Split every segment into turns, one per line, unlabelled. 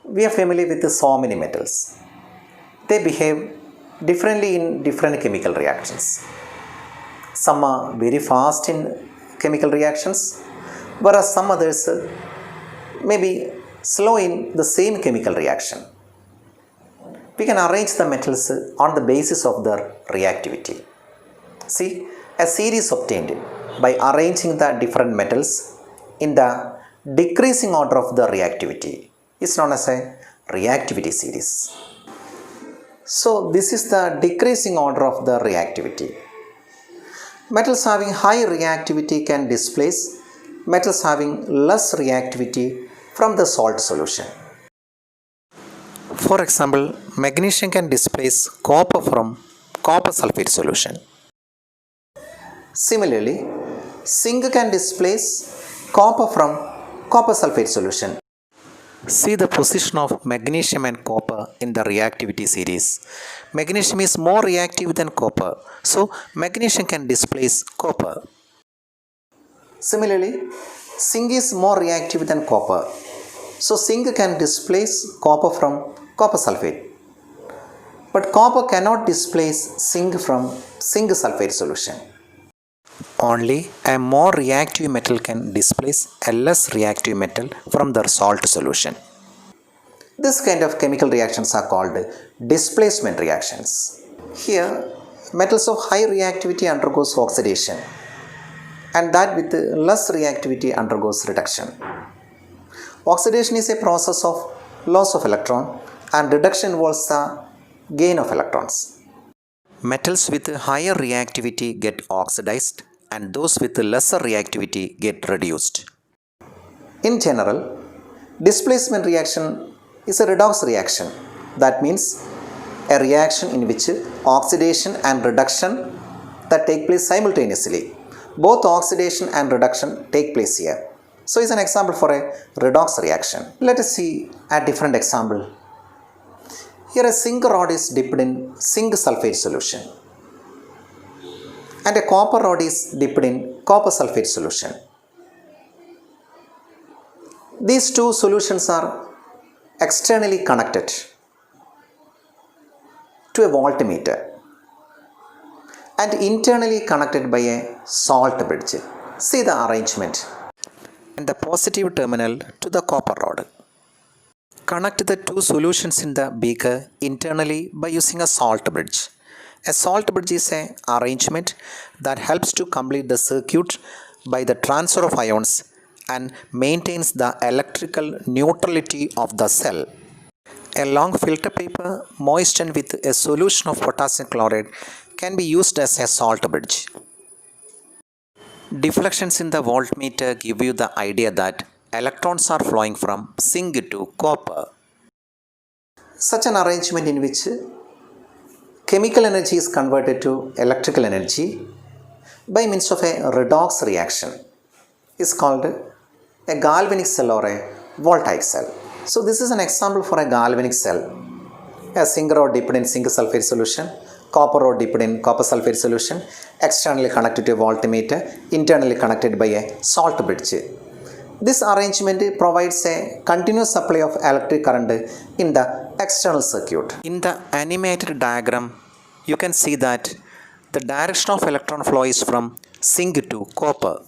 We are familiar with so many metals. They behave differently in different chemical reactions. Some are very fast in chemical reactions, whereas some others may be slow in the same chemical reaction. We can arrange the metals on the basis of their reactivity. See, a series obtained by arranging the different metals in the decreasing order of the reactivity is known as a reactivity series. So this is the decreasing order of the reactivity. Metals having high reactivity can displace metals having less reactivity from the salt solution. For example, magnesium can displace copper from copper sulfate solution. Similarly, zinc can displace copper from copper sulfate solution. See the position of magnesium and copper in the reactivity series. Magnesium is more reactive than copper, so magnesium can displace copper. Similarly, zinc is more reactive than copper, so zinc can displace copper from copper sulfate. But copper cannot displace zinc from zinc sulfate solution. Only a more reactive metal can displace a less reactive metal from their salt solution. This kind of chemical reactions are called displacement reactions. Here, metals of high reactivity undergoes oxidation, and that with less reactivity undergoes reduction. Oxidation is a process of loss of electron, and reduction involves the gain of electrons. Metals with higher reactivity get oxidized, and those with lesser reactivity get reduced. In general, displacement reaction is a redox reaction. That means a reaction in which oxidation and reduction that take place simultaneously. Both oxidation and reduction take place here. So it's an example for a redox reaction. Let us see a different example. Here a zinc rod is dipped in zinc sulfate solution, and a copper rod is dipped in copper sulfate solution. These two solutions are externally connected to a voltmeter and internally connected by a salt bridge. See the arrangement. And the positive terminal to the copper rod. Connect the two solutions in the beaker internally by using a salt bridge. A salt bridge is an arrangement that helps to complete the circuit by the transfer of ions and maintains the electrical neutrality of the cell. A long filter paper moistened with a solution of potassium chloride can be used as a salt bridge. Deflections in the voltmeter give you the idea that electrons are flowing from zinc to copper. Such an arrangement in which chemical energy is converted to electrical energy by means of a redox reaction is called a galvanic cell or a voltaic cell. So this is an example for a galvanic cell. A zinc rod dipped in zinc sulfate solution, copper rod dipped in copper sulfate solution, externally connected to a voltmeter, internally connected by a salt bridge. This arrangement provides a continuous supply of electric current in the external circuit. In the animated diagram, you can see that the direction of electron flow is from zinc to copper.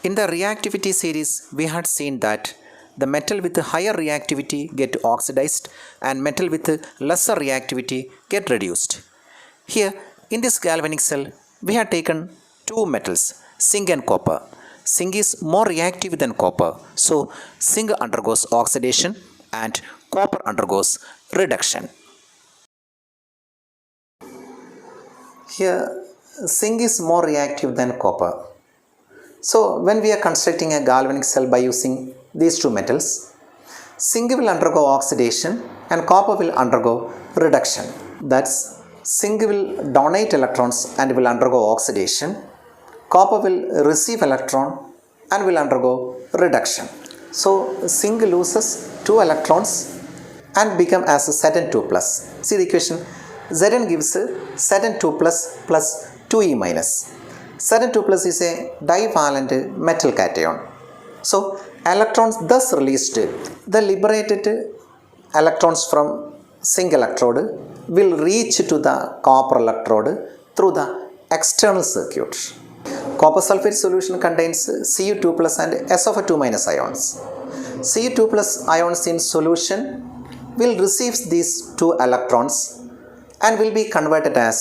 In the reactivity series, we had seen that the metal with higher reactivity get oxidized and metal with lesser reactivity get reduced. Here, in this galvanic cell, we have taken two metals, zinc and copper. Zinc is more reactive than copper, so zinc undergoes oxidation and copper undergoes reduction. Here, zinc is more reactive than copper. So when we are constructing a galvanic cell by using these two metals, zinc will undergo oxidation and copper will undergo reduction. That's zinc will donate electrons and will undergo oxidation. Copper will receive electron and will undergo reduction. So zinc loses 2 electrons and become as Zn2 plus. See the equation. Zn gives Zn2 plus plus 2e minus. Zn2 plus is a divalent metal cation. So electrons thus released, the liberated electrons from zinc electrode will reach to the copper electrode through the external circuit. Copper sulfate solution contains Cu2 plus and SO2 minus ions. Cu2 plus ions in solution will receive these two electrons and will be converted as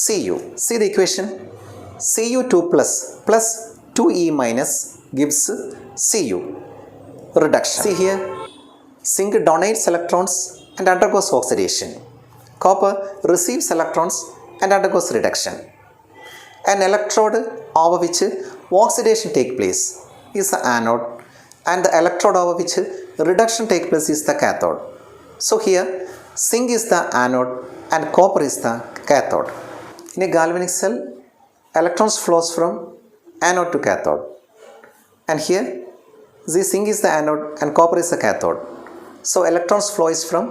Cu. See the equation. Cu2 plus 2E minus gives Cu. Reduction. See here, zinc donates electrons and undergoes oxidation. Copper receives electrons and undergoes reduction. An electrode over which oxidation takes place is the anode, and the electrode over which reduction takes place is the cathode. So here zinc is the anode and copper is the cathode. In a galvanic cell, electrons flows from anode to cathode, and here the zinc is the anode and copper is the cathode. So electrons flows from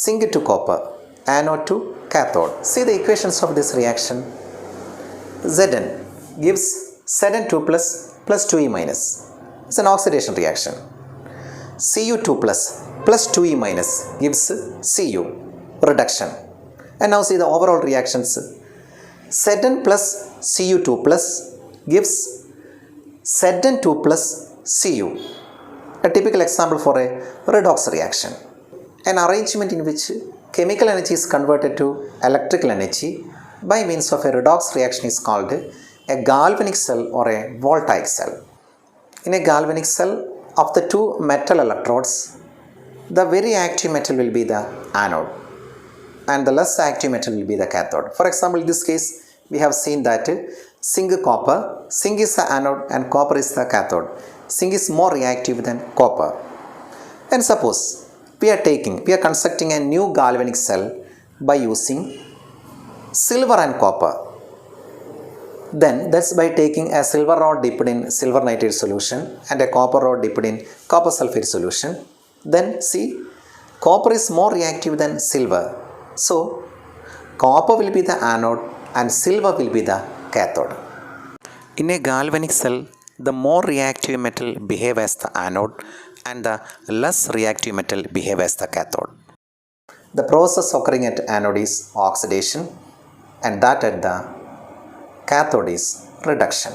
zinc to copper, anode to cathode. See the equations of this reaction. Zn gives Zn2 plus 2E minus. It's an oxidation reaction. Cu2 plus 2E minus gives Cu, reduction. And now see the overall reactions. Zn plus Cu2 plus gives Zn2 plus Cu. A typical example for a redox reaction. An arrangement in which chemical energy is converted to electrical energy by means of a redox reaction is called a galvanic cell or a voltaic cell. In a galvanic cell, of the two metal electrodes, the very active metal will be the anode and the less active metal will be the cathode. For example, in this case, we have seen that zinc copper, zinc is the anode and copper is the cathode. Zinc is more reactive than copper. And suppose we are constructing a new galvanic cell by using silver and copper. Then that's by taking a silver rod dipped in silver nitrate solution and a copper rod dipped in copper sulfate solution. Then see, copper is more reactive than silver. So copper will be the anode and silver will be the cathode. In a galvanic cell, the more reactive metal behave as the anode and the less reactive metal behave as the cathode. The process occurring at anode is oxidation, and that at the cathode is reduction.